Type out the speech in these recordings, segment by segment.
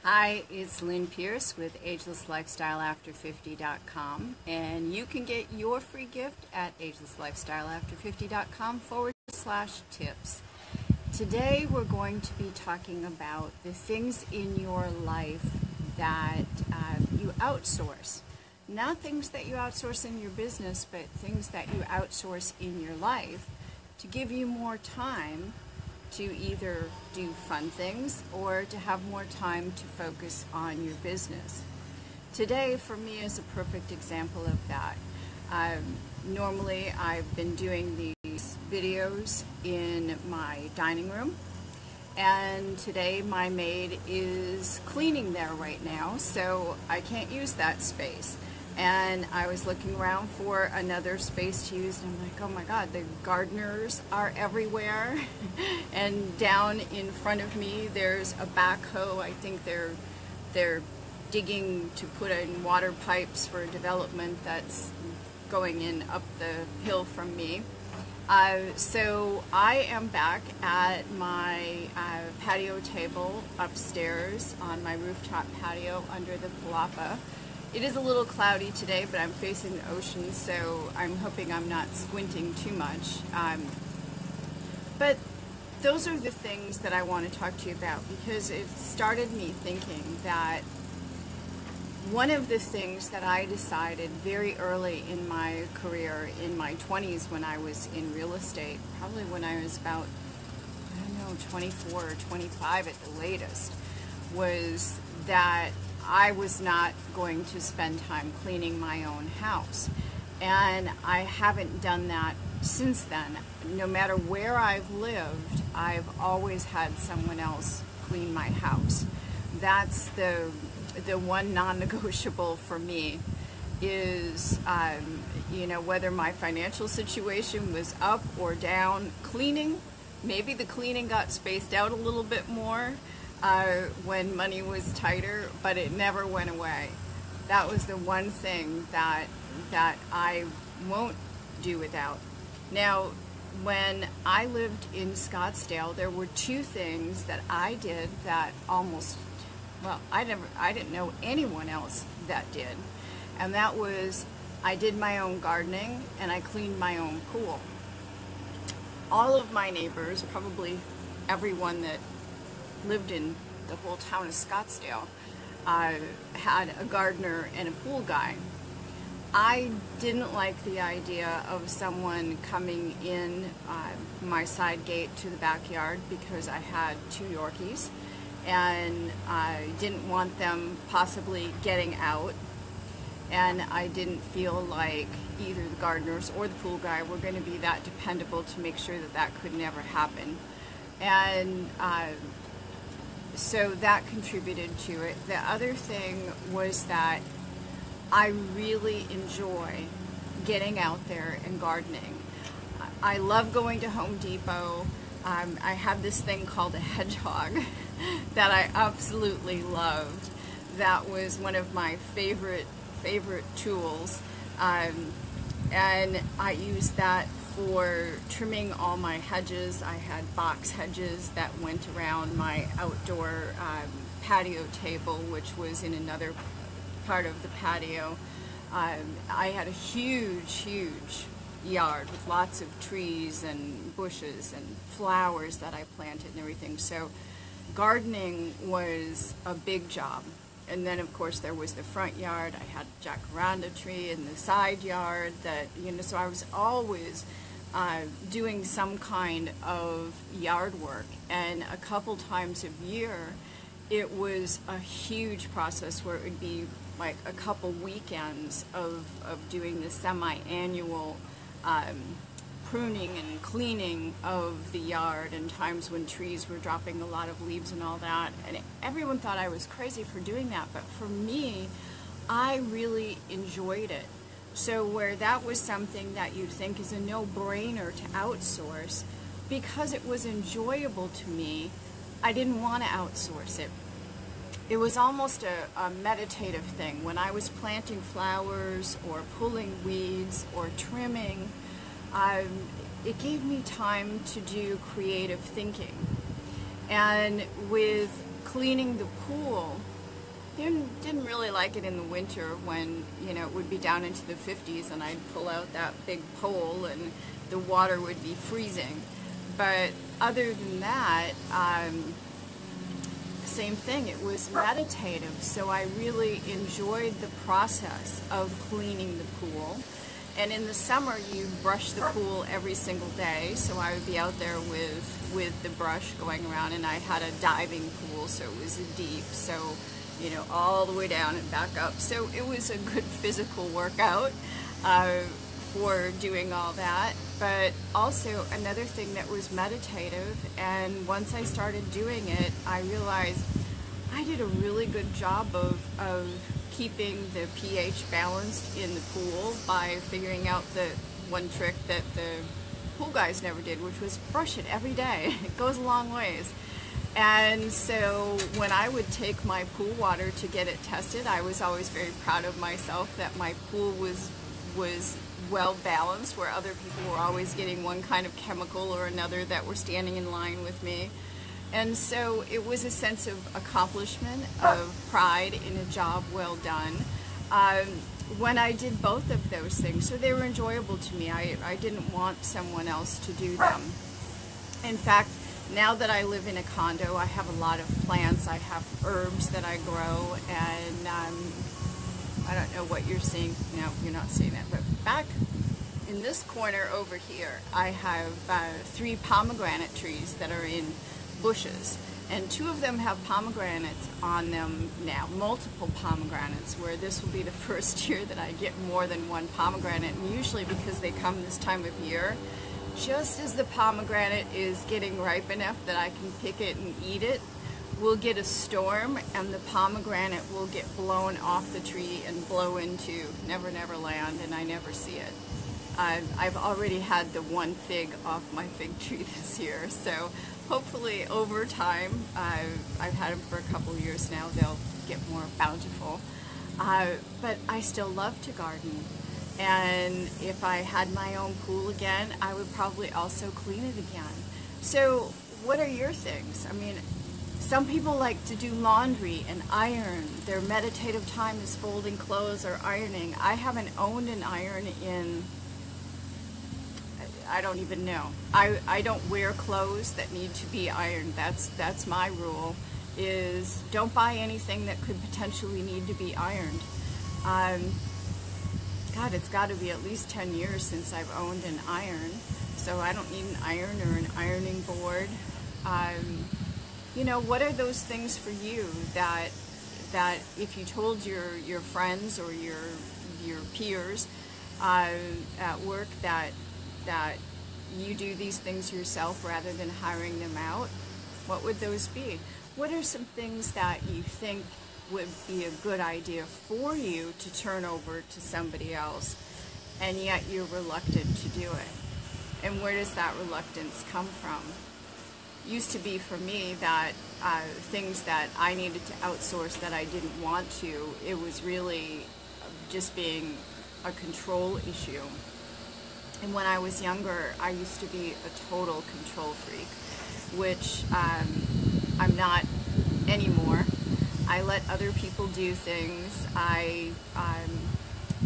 Hi, it's Lynn Pierce with agelesslifestyleafter50.com, and you can get your free gift at agelesslifestyleafter50.com/tips. Today we're going to be talking about the things in your life that you outsource. Not things that you outsource in your business, but things that you outsource in your life to give you more time to either do fun things or to have more time to focus on your business. Today for me is a perfect example of that. Normally I've been doing these videos in my dining room, and today my maid is cleaning there right now, so I can't use that space. And I was looking around for another space to use, and I'm like, oh my God, the gardeners are everywhere. And down in front of me, there's a backhoe. I think they're digging to put in water pipes for a development that's going in up the hill from me. So I am back at my patio table upstairs on my rooftop patio under the palapa. It is a little cloudy today, but I'm facing the ocean, so I'm hoping I'm not squinting too much. But those are the things that I want to talk to you about, because it started me thinking that one of the things that I decided very early in my career, in my 20s when I was in real estate, probably when I was about, 24 or 25 at the latest, was that I was not going to spend time cleaning my own house. And I haven't done that since then. No matter where I've lived, I've always had someone else clean my house. That's the one non-negotiable for me, is whether my financial situation was up or down, cleaning, maybe the cleaning got spaced out a little bit more when money was tighter, but it never went away. That was the one thing that I won't do without. Now, when I lived in Scottsdale, there were two things that I did that I didn't know anyone else that did. And that was, I did my own gardening and I cleaned my own pool. All of my neighbors, probably everyone that lived in the whole town of Scottsdale, had a gardener and a pool guy. I didn't like the idea of someone coming in my side gate to the backyard, because I had two Yorkies and I didn't want them possibly getting out, and I didn't feel like either the gardeners or the pool guy were going to be that dependable to make sure that that could never happen. And so that contributed to it. The other thing was that I really enjoy getting out there and gardening. I love going to Home Depot. I have this thing called a hedgehog that I absolutely loved. That was one of my favorite tools, and I used that for trimming all my hedges. I had box hedges that went around my outdoor patio table, which was in another part of the patio. I had a huge yard with lots of trees and bushes and flowers that I planted and everything. So gardening was a big job. And then of course there was the front yard. I had a jacaranda tree in the side yard so I was always doing some kind of yard work. And a couple times a year, it was a huge process where it would be like a couple weekends of doing the semi-annual pruning and cleaning of the yard, and times when trees were dropping a lot of leaves and all that. And everyone thought I was crazy for doing that, but for me, I really enjoyed it. So where that was something that you'd think is a no-brainer to outsource, because it was enjoyable to me, I didn't want to outsource it. It was almost a meditative thing. When I was planting flowers or pulling weeds or trimming, it gave me time to do creative thinking. And with cleaning the pool, Didn't really like it in the winter when, you know, it would be down into the 50s and I'd pull out that big pole and the water would be freezing. But other than that, same thing, it was meditative, so I really enjoyed the process of cleaning the pool. And in the summer, you brush the pool every single day, so I would be out there with the brush going around, and I had a diving pool, so it was deep, so, you know, all the way down and back up. So it was a good physical workout for doing all that. But also another thing that was meditative, and once I started doing it, I realized I did a really good job of keeping the pH balanced in the pool by figuring out the one trick that the pool guys never did, which was brush it every day. It goes a long ways. And so when I would take my pool water to get it tested, I was always very proud of myself that my pool was well balanced, where other people were always getting one kind of chemical or another that were standing in line with me. And so it was a sense of accomplishment, of pride in a job well done. When I did both of those things, so they were enjoyable to me. I didn't want someone else to do them. In fact, now that I live in a condo, I have a lot of plants. I have herbs that I grow, and I don't know what you're seeing. No, you're not seeing it, but back in this corner over here, I have 3 pomegranate trees that are in bushes, and 2 of them have pomegranates on them now, multiple pomegranates, where this will be the first year that I get more than 1 pomegranate, and usually because they come this time of year, just as the pomegranate is getting ripe enough that I can pick it and eat it, we'll get a storm and the pomegranate will get blown off the tree and blow into Never Never Land, and I never see it. I've already had the 1 fig off my fig tree this year, so hopefully over time, I've had them for a couple of years now, they'll get more bountiful. But I still love to garden, and if I had my own pool again, I would probably also clean it again. So what are your things? I mean, some people like to do laundry and iron. Their meditative time is folding clothes or ironing. I haven't owned an iron in, I don't even know. I don't wear clothes that need to be ironed. That's my rule, is don't buy anything that could potentially need to be ironed. God, it's got to be at least 10 years since I've owned an iron, so I don't need an iron or an ironing board. You know, what are those things for you that if you told your friends or your peers at work that you do these things yourself rather than hiring them out, what would those be? What are some things that you think would be a good idea for you to turn over to somebody else, and yet you're reluctant to do it? And where does that reluctance come from? Used to be for me that things that I needed to outsource that I didn't want to, it was really just being a control issue. And when I was younger, I used to be a total control freak, which I'm not anymore. I let other people do things. I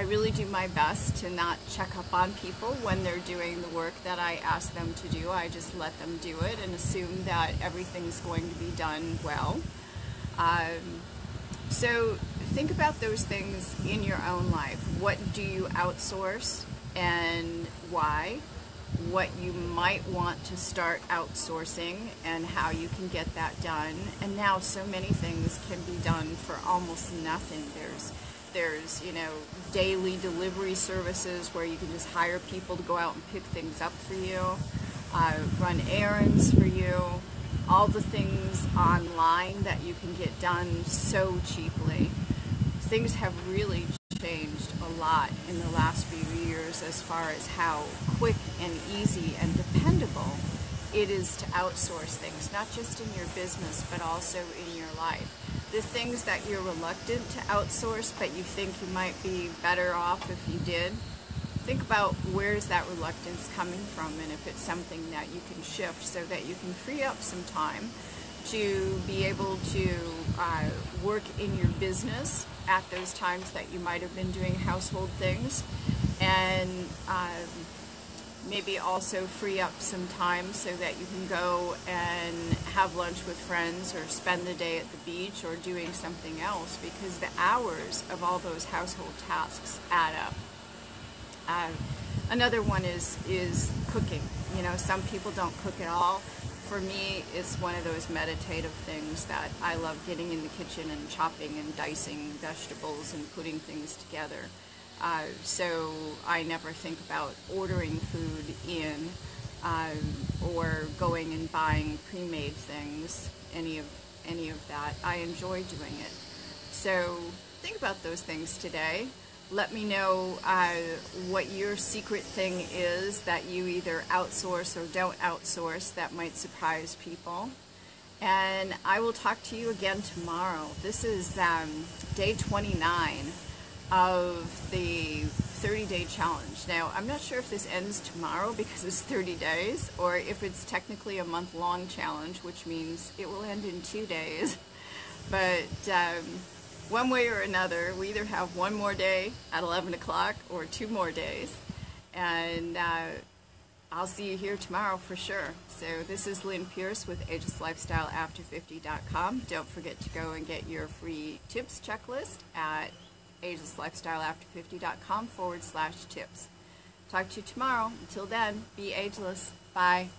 really do my best to not check up on people when they're doing the work that I ask them to do. I just let them do it and assume that everything's going to be done well. So think about those things in your own life. What do you outsource and why? What you might want to start outsourcing and how you can get that done. And now so many things can be done for almost nothing. There's you know, daily delivery services where you can just hire people to go out and pick things up for you, run errands for you, all the things online that you can get done so cheaply. Things have really changed a lot in the last few years as far as how quick and easy and dependable it is to outsource things, not just in your business, but also in your life. The things that you're reluctant to outsource, but you think you might be better off if you did, think about where's that reluctance coming from, and if it's something that you can shift so that you can free up some time to be able to work in your business at those times that you might have been doing household things, and maybe also free up some time so that you can go and have lunch with friends or spend the day at the beach or doing something else, because the hours of all those household tasks add up. Another one is cooking. You know, some people don't cook at all. For me, it's one of those meditative things that I love, getting in the kitchen and chopping and dicing vegetables and putting things together. So I never think about ordering food in or going and buying pre-made things, any of that. I enjoy doing it. So think about those things today. Let me know what your secret thing is that you either outsource or don't outsource that might surprise people. And I will talk to you again tomorrow. This is day 29 of the 30-day challenge. Now, I'm not sure if this ends tomorrow because it's 30 days, or if it's technically a month-long challenge, which means it will end in 2 days. But one way or another, we either have one more day at 11 o'clock or 2 more days. And I'll see you here tomorrow for sure. So this is Lynn Pierce with agelesslifestyleafter50.com. Don't forget to go and get your free tips checklist at agelesslifestyleafter50.com/tips. Talk to you tomorrow. Until then, be ageless. Bye.